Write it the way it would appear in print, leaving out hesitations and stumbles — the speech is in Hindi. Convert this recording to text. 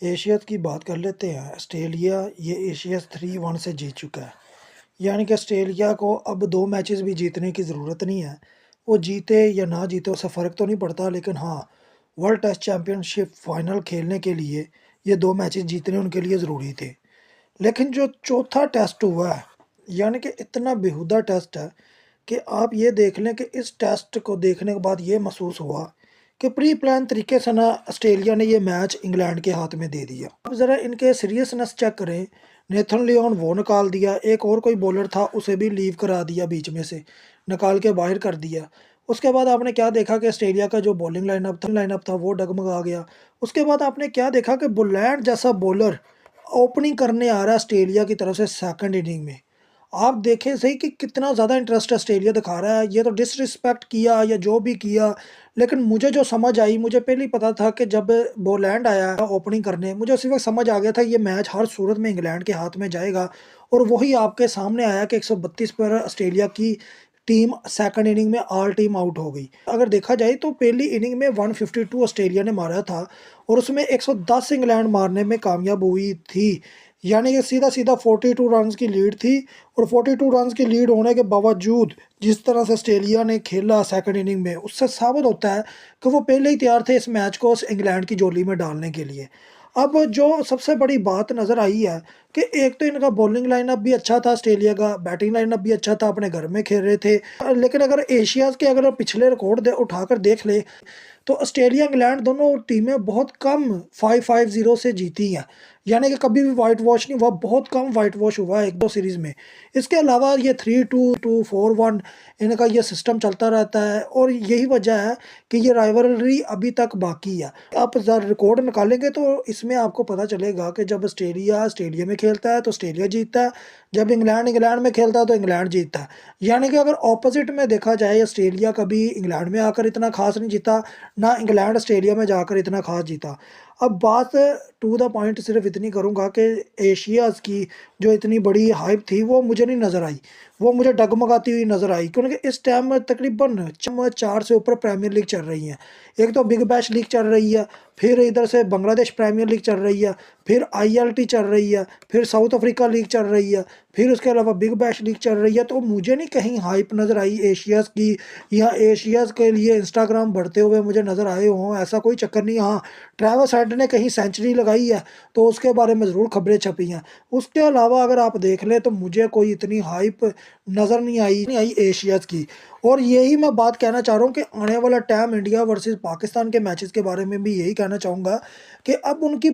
एशियत की बात कर लेते हैं। ऑस्ट्रेलिया ये एशियस 3-1 से जीत चुका है। यानी कि ऑस्ट्रेलिया को अब 2 मैचेस भी जीतने की ज़रूरत नहीं है। वो जीते या ना जीते उससे फ़र्क तो नहीं पड़ता, लेकिन हाँ, वर्ल्ड टेस्ट चैंपियनशिप फाइनल खेलने के लिए ये 2 मैचेस जीतने उनके लिए ज़रूरी थे। लेकिन जो चौथा टेस्ट हुआ है, यानी कि इतना बेहुदा टेस्ट है कि आप ये देख लें कि इस टेस्ट को देखने के बाद ये महसूस हुआ कि प्री प्लान तरीके से ना ऑस्ट्रेलिया ने ये मैच इंग्लैंड के हाथ में दे दिया। अब ज़रा इनके सीरियसनेस चेक करें। नेथन लियोन वो निकाल दिया, एक और कोई बॉलर था उसे भी लीव करा दिया, बीच में से निकाल के बाहर कर दिया। उसके बाद आपने क्या देखा कि ऑस्ट्रेलिया का जो बॉलिंग लाइनअप था वो डगमगा गया। उसके बाद आपने क्या देखा कि बुलैंड जैसा बॉलर ओपनिंग करने आ रहा है ऑस्ट्रेलिया की तरफ से सेकंड इनिंग में। आप देखें सही कि कितना ज़्यादा इंटरेस्ट ऑस्ट्रेलिया दिखा रहा है। ये तो डिसरिस्पेक्ट किया या जो भी किया, लेकिन मुझे जो समझ आई, मुझे पहले ही पता था कि जब बोलैंड आया ओपनिंग करने, मुझे उसी वक्त समझ आ गया था ये मैच हर सूरत में इंग्लैंड के हाथ में जाएगा। और वही आपके सामने आया कि 132 पर ऑस्ट्रेलिया की टीम सेकंड इनिंग में ऑल टीम आउट हो गई। अगर देखा जाए तो पहली इनिंग में 152 ऑस्ट्रेलिया ने मारा था और उसमें 110 इंग्लैंड मारने में कामयाब हुई थी। यानी कि सीधा सीधा 42 रन्स की लीड थी। और 42 रन्स की लीड होने के बावजूद जिस तरह से ऑस्ट्रेलिया ने खेला सेकंड इनिंग में, उससे साबित होता है कि वो पहले ही तैयार थे इस मैच को इंग्लैंड की झोली में डालने के लिए। अब जो सबसे बड़ी बात नज़र आई है कि एक तो इनका बॉलिंग लाइनअप भी अच्छा था, ऑस्ट्रेलिया का बैटिंग लाइनअप भी अच्छा था, अपने घर में खेल रहे थे। लेकिन अगर एशियाज़ के अगर पिछले रिकॉर्ड उठाकर देख ले तो ऑस्ट्रेलिया इंग्लैंड दोनों टीमें बहुत कम 5-5-0 से जीती हैं। यानी कि कभी भी वाइट वॉश नहीं हुआ, बहुत कम वाइट वॉश हुआ है एक दो सीरीज़ में। इसके अलावा ये 3-2 4-1 इनका ये सिस्टम चलता रहता है और यही वजह है कि ये राइवलरी अभी तक बाकी है। आप ज़रा रिकॉर्ड निकालेंगे तो इसमें आपको पता चलेगा कि जब ऑस्ट्रेलिया ऑस्ट्रेलिया में खेलता है तो ऑस्ट्रेलिया जीतता है, जब इंग्लैंड इंग्लैंड में खेलता है तो इंग्लैंड जीतता है। यानी कि अगर ऑपोजिट में देखा जाए, ऑस्ट्रेलिया कभी इंग्लैंड में आकर इतना खास नहीं जीता, ना इंग्लैंड ऑस्ट्रेलिया में जाकर इतना खास जीता। अब बात टू द पॉइंट सिर्फ इतनी करूँगा कि एशियाज़ की जो इतनी बड़ी हाइप थी वो मुझे नहीं नज़र आई, वो मुझे डगमगाती हुई नज़र आई, क्योंकि इस टाइम तकरीबन 4 से ऊपर प्रीमियर लीग चल रही हैं। एक तो बिग बैश लीग चल रही है, फिर इधर से बांग्लादेश प्रीमियर लीग चल रही है, फिर आईएलटी चल रही है, फिर साउथ अफ्रीका लीग चल रही है, फिर उसके अलावा बिग बैश लीग चल रही है। तो मुझे नहीं कहीं हाइप नज़र आई एशियाज़ की, या एशियाज़ के लिए इंस्टाग्राम बढ़ते हुए मुझे नज़र आए हों, ऐसा कोई चक्कर नहीं। हाँ, ट्रेविस हेड ने कहीं सेंचुरी लगाई है तो उसके बारे में ज़रूर खबरें छपी हैं। उसके अलावा अगर आप देख लें तो मुझे कोई इतनी हाइप नज़र नहीं आई एशियाज़ की। और यही मैं बात कहना चाह रहा हूँ कि आने वाला टाइम इंडिया वर्सेस पाकिस्तान के मैचेस के बारे में भी यही कहना चाहूँगा कि अब उनकी